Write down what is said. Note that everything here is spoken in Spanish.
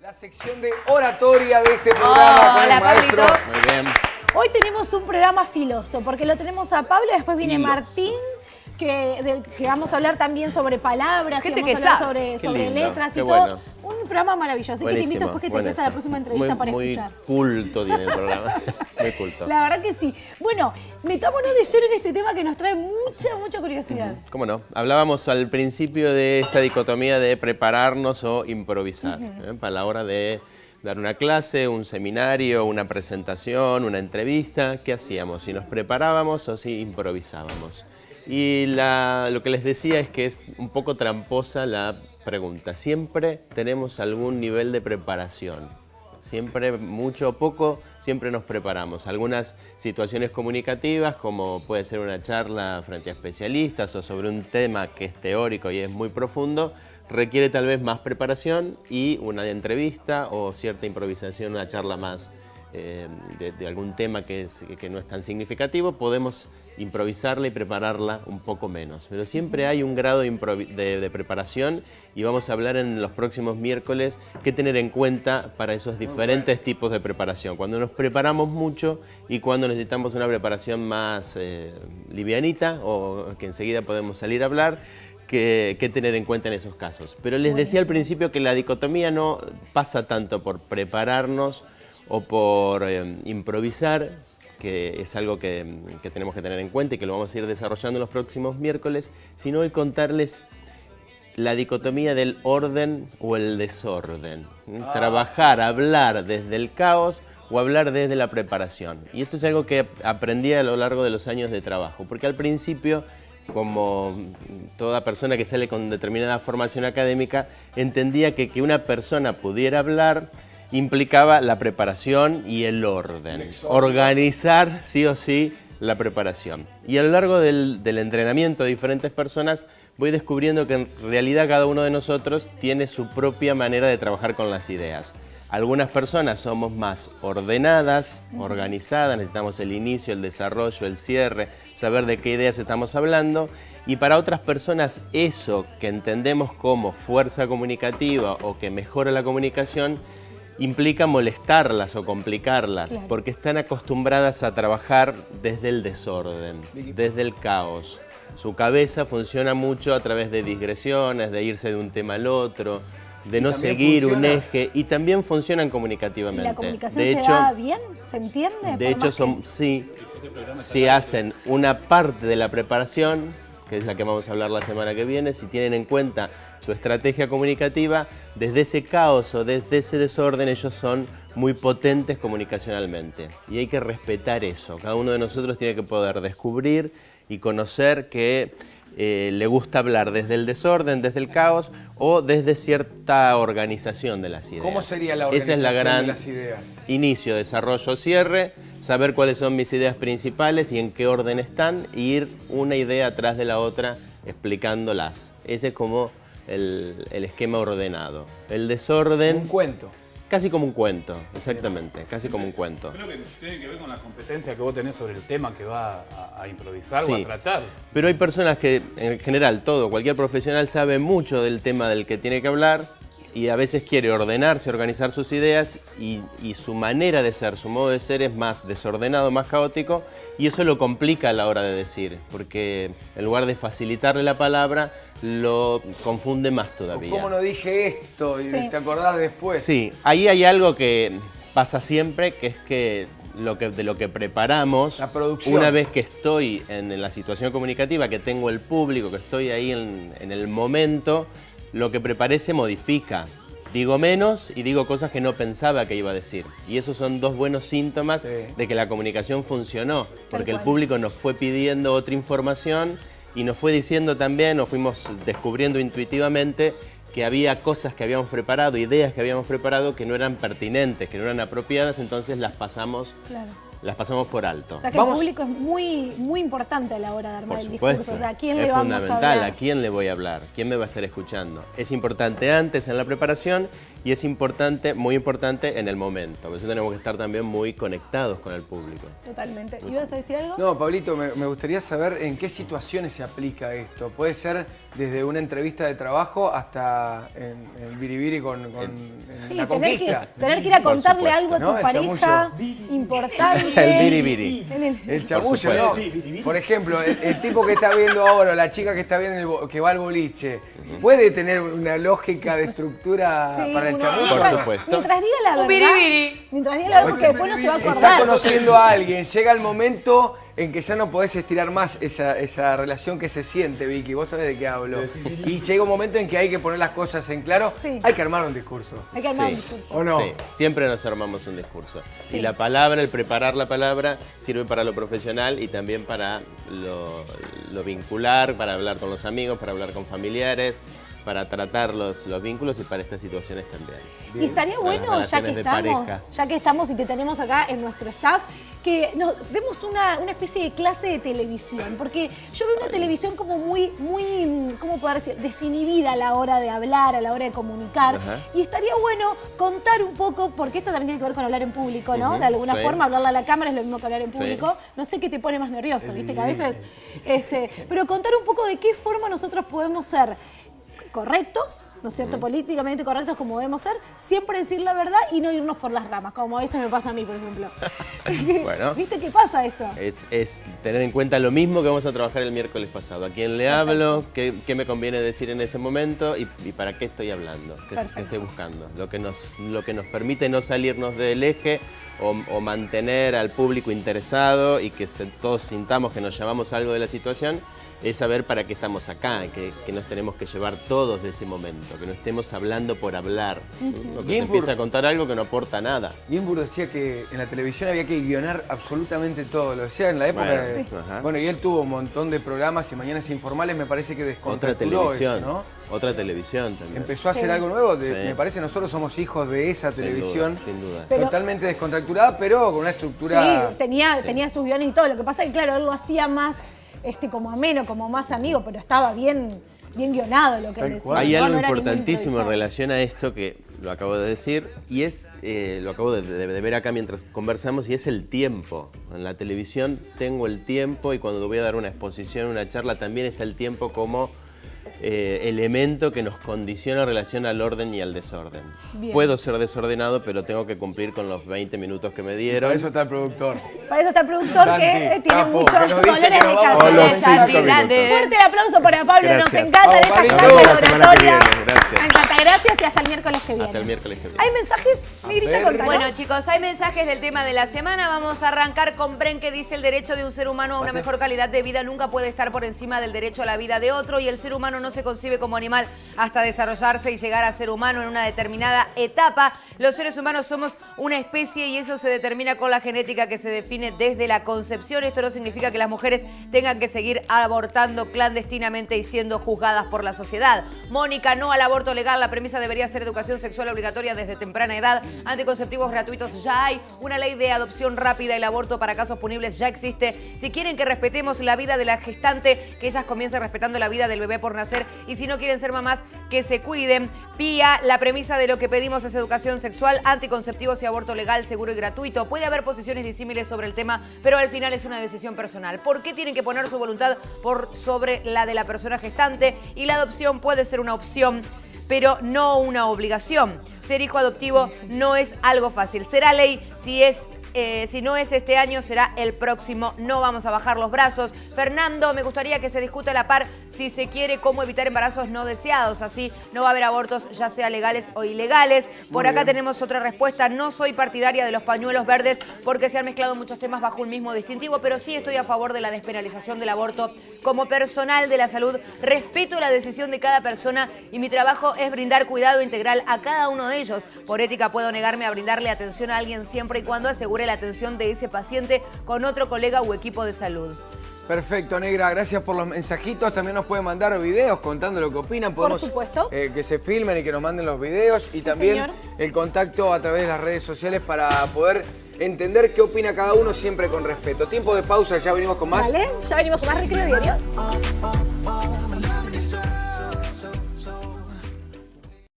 La sección de oratoria de este programa con el maestro. Pablito. Muy bien. Hoy tenemos un programa filoso, porque lo tenemos a Pablo, después viene Filoso. Martín, que vamos a hablar también sobre palabras, Gente vamos que a hablar sabe. sobre lindo, letras y qué todo. bueno. Un programa maravilloso. Así que te invito después que te quedes a la próxima entrevista para escuchar. Muy culto tiene el programa. Muy culto. La verdad que sí. Bueno, metámonos de lleno en este tema que nos trae mucha curiosidad. ¿Cómo no? Hablábamos al principio de esta dicotomía de prepararnos o improvisar. Para la hora de dar una clase, un seminario, una presentación, una entrevista, ¿qué hacíamos? Si nos preparábamos o si improvisábamos. Y lo que les decía es que es un poco tramposa la pregunta. Siempre tenemos algún nivel de preparación. Siempre, mucho o poco, siempre nos preparamos. Algunas situaciones comunicativas, como puede ser una charla frente a especialistas o sobre un tema que es teórico y es muy profundo, requiere tal vez más preparación y una entrevista o cierta improvisación, una charla más de algún tema que no es tan significativo, podemos improvisarla y prepararla un poco menos. Pero siempre hay un grado de preparación y vamos a hablar en los próximos miércoles qué tener en cuenta para esos diferentes tipos de preparación. Cuando nos preparamos mucho y cuando necesitamos una preparación más livianita o que enseguida podemos salir a hablar, qué tener en cuenta en esos casos. Pero les decía al principio que la dicotomía no pasa tanto por prepararnos o por improvisar, que es algo que tenemos que tener en cuenta y que lo vamos a ir desarrollando en los próximos miércoles, sino hoy contarles la dicotomía del orden o el desorden. Trabajar, hablar desde el caos o hablar desde la preparación. Y esto es algo que aprendí a lo largo de los años de trabajo, porque al principio, como toda persona que sale con determinada formación académica, entendía que una persona pudiera hablar implicaba la preparación y el orden. Organizar sí o sí la preparación. Y a lo largo del entrenamiento de diferentes personas voy descubriendo que en realidad cada uno de nosotros tiene su propia manera de trabajar con las ideas. Algunas personas somos más ordenadas, organizadas, necesitamos el inicio, el desarrollo, el cierre, saber de qué ideas estamos hablando. Y para otras personas eso que entendemos como fuerza comunicativa o que mejora la comunicación implica molestarlas o complicarlas, claro, porque están acostumbradas a trabajar desde el desorden, desde el caos. Su cabeza funciona mucho a través de digresiones, de irse de un tema al otro, de no seguir un eje, y también funcionan comunicativamente. ¿Y la comunicación se da bien? ¿Se entiende? De hecho, si hacen una parte de la preparación, que es la que vamos a hablar la semana que viene, si tienen en cuenta su estrategia comunicativa, desde ese caos o desde ese desorden ellos son muy potentes comunicacionalmente. Y hay que respetar eso. Cada uno de nosotros tiene que poder descubrir y conocer que le gusta hablar desde el desorden, desde el caos o desde cierta organización de las ideas. ¿Cómo sería la organización de las ideas? Inicio, desarrollo, cierre, saber cuáles son mis ideas principales y en qué orden están, e ir una idea atrás de la otra explicándolas. Ese es como el esquema ordenado. El desorden... Un cuento. Casi como un cuento, exactamente, casi como un cuento. Creo que tiene que ver con la competencia que vos tenés sobre el tema que va a improvisar o a tratar. Pero hay personas que, en general, cualquier profesional sabe mucho del tema del que tiene que hablar y a veces quiere ordenarse, organizar sus ideas y su manera de ser, su modo de ser es más desordenado, más caótico, y eso lo complica a la hora de decir, porque en lugar de facilitarle la palabra, lo confunde más todavía. ¿Cómo no dije esto? Y te acordás después. Sí, ahí hay algo que pasa siempre, que es que de lo que preparamos, la producción. Una vez que estoy en la situación comunicativa, que tengo el público, que estoy ahí en el momento, lo que preparé se modifica. Digo menos y digo cosas que no pensaba que iba a decir. Y esos son dos buenos síntomas de que la comunicación funcionó, porque el público nos fue pidiendo otra información y nos fue diciendo también, nos fuimos descubriendo intuitivamente que había cosas que habíamos preparado, ideas que habíamos preparado que no eran pertinentes, que no eran apropiadas, entonces las pasamos por alto. O sea que el público es muy importante a la hora de armar el discurso. O sea, ¿a quién le vamos a hablar? Es fundamental, ¿a quién le voy a hablar? ¿Quién me va a estar escuchando? Es importante antes en la preparación Y es importante, muy importante en el momento. Por eso tenemos que estar también muy conectados con el público. Totalmente. ¿Ibas a decir algo? No, Pablito, me gustaría saber en qué situaciones se aplica esto. Puede ser desde una entrevista de trabajo hasta en Biribiri con Sí, la tener conquista. que ir a contarle supuesto. algo a tu ¿No? El pareja importante. El biribiri. El chamullo, ¿no? supuesto. Por ejemplo, el tipo que está viendo ahora, la chica que está viendo que va al boliche, ¿puede tener una lógica de estructura Sí, para el uno- chamullo? Por supuesto. Mientras diga la verdad. biribiri. Mientras diga la verdad, porque después no se va a Está acordar. conociendo a alguien, llega el momento en que ya no podés estirar más esa relación que se siente, Vicky, vos sabés de qué hablo. Y llega un momento en que hay que poner las cosas en claro, Sí. hay que armar un discurso. Hay que armar Sí. un discurso. ¿O no? Sí, siempre nos armamos un discurso. Y la palabra, el preparar la palabra, sirve para lo profesional y también para lo vincular, para hablar con los amigos, para hablar con familiares, para tratar los vínculos y para estas situaciones también. Y estaría Para las bueno, relaciones de pareja. ya que estamos y que tenemos acá en nuestro staff, que nos demos una especie de clase de televisión, porque yo veo una televisión como muy, ¿cómo poder decir? Desinhibida a la hora de hablar, a la hora de comunicar. Ajá. Y estaría bueno contar un poco, porque esto también tiene que ver con hablar en público, ¿no? Ujú, De alguna sí. forma, hablarle a la cámara es lo mismo que hablar en público. No sé qué te pone más nervioso, ¿viste? Que a veces... pero contar un poco de qué forma nosotros podemos ser correctos, ¿no es cierto? Políticamente correctos como debemos ser, siempre decir la verdad y no irnos por las ramas, como a veces me pasa a mí, por ejemplo. Bueno. ¿Viste qué pasa eso? Es tener en cuenta lo mismo que vamos a trabajar el miércoles pasado. A quién le hablo, qué me conviene decir en ese momento y para qué estoy hablando, qué estoy buscando. Lo que nos permite no salirnos del eje o mantener al público interesado y que todos sintamos que nos llevamos algo de la situación, es saber para qué estamos acá, que nos tenemos que llevar todos de ese momento, que no estemos hablando por hablar. ¿No? Que se empiece a contar algo que no aporta nada. Ginsburg decía que en la televisión había que guionar absolutamente todo. Lo decía en la época Bueno, de... sí. Ajá. Bueno, y él tuvo un montón de programas y Mañanas Informales, me parece que Otra descontracturó televisión, eso, ¿no? otra televisión también. Empezó a hacer algo nuevo, Sí. me parece nosotros somos hijos de esa Sin televisión. duda, sin duda. Pero- Totalmente descontracturada, pero con una estructura... Sí, tenía sus guiones y todo. Lo que pasa es que, claro, él lo hacía más como ameno, como más amigo, pero estaba bien guionado lo que él Tal decía. cual. Hay No, algo no era ningún importantísimo en improvisado. relación a esto que lo acabo de decir y es, lo acabo de ver acá mientras conversamos y es el tiempo. En la televisión tengo el tiempo y cuando voy a dar una exposición, una charla, también está el tiempo como elemento que nos condiciona en relación al orden y al desorden. Bien. Puedo ser desordenado, pero tengo que cumplir con los 20 minutos que me dieron. Para eso está el productor. Para eso está el productor Santi, que tiene capo, muchos que nos dice dolores que nos de vamos cabeza. a los Santi, 5 grande. minutos. Fuerte el aplauso para Pablo, nos Gracias. encanta Vamos, esta Pablito. clase Nos de vemos la semana que oratoria. viene, gracias. Me encanta, gracias y hasta el miércoles que viene. Hasta el miércoles que viene. ¿Hay mensajes, Negrita? ver. Contanos. Bueno, chicos, hay mensajes del tema de la semana. Vamos a arrancar con Bren, que dice: el derecho de un ser humano a una mejor calidad de vida nunca puede estar por encima del derecho a la vida de otro, y el ser humano no se concibe como animal hasta desarrollarse y llegar a ser humano en una determinada etapa. Los seres humanos somos una especie y eso se determina con la genética que se define desde la concepción. Esto no significa que las mujeres tengan que seguir abortando clandestinamente y siendo juzgadas por la sociedad. Mónica, no al aborto legal. La premisa debería ser educación sexual obligatoria desde temprana edad. Anticonceptivos gratuitos ya hay. Una ley de adopción rápida. El aborto para casos punibles ya existe. Si quieren que respetemos la vida de la gestante, que ellas comiencen respetando la vida del bebé por nacer. Y si no quieren ser mamás, que se cuiden. Pía, la premisa de lo que pedimos es educación sexual, anticonceptivos y aborto legal, seguro y gratuito. Puede haber posiciones disímiles sobre el tema, pero al final es una decisión personal. ¿Por qué tienen que poner su voluntad por sobre la de la persona gestante? Y la adopción puede ser una opción, pero no una obligación. Ser hijo adoptivo no es algo fácil. Será ley si no es este año, será el próximo. No vamos a bajar los brazos. Fernando, me gustaría que se discuta a la par si se quiere cómo evitar embarazos no deseados. Así no va a haber abortos, ya sea legales o ilegales. Por acá tenemos otra respuesta. No soy partidaria de los pañuelos verdes porque se han mezclado muchos temas bajo un mismo distintivo, pero sí estoy a favor de la despenalización del aborto. Como personal de la salud, respeto la decisión de cada persona y mi trabajo es brindar cuidado integral a cada uno de ellos. Por ética puedo negarme a brindarle atención a alguien siempre y cuando asegure la atención de ese paciente con otro colega u equipo de salud. Perfecto, Negra, gracias por los mensajitos. También nos pueden mandar videos contando lo que opinan. Podemos, supuesto. que se filmen y que nos manden los videos. Y Sí, también señor. el contacto a través de las redes sociales para poder entender qué opina cada uno siempre con respeto. Tiempo de pausa, ya venimos con más. Vale, ya venimos con más Recreo Diario.